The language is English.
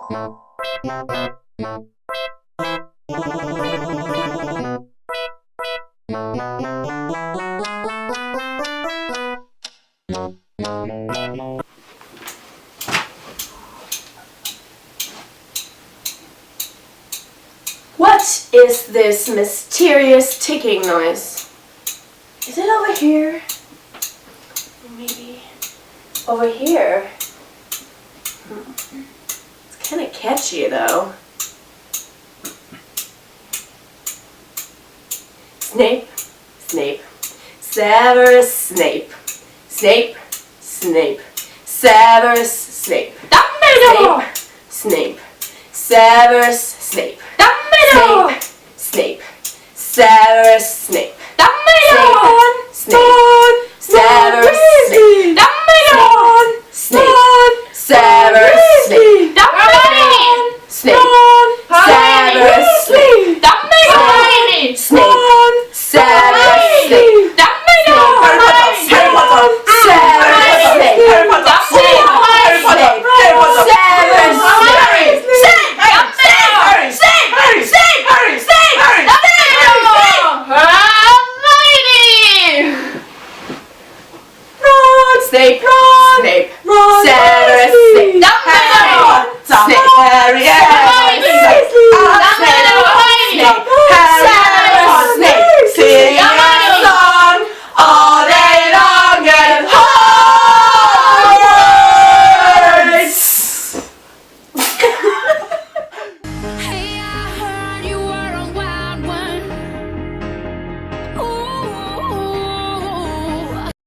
What is this mysterious ticking noise? Is it over here? Maybe over here? It's kind of catchy though. Snape, Snape, Severus Snape, Snape, Snape, Severus Snape, Dumbledore! Snape, Severus Snape, Dumbledore! Snape, Severus Snape, Dumbledore! Snape, Severus Snape, Dumbledore! Snape, Severus Snape, Dumbledore! Snape,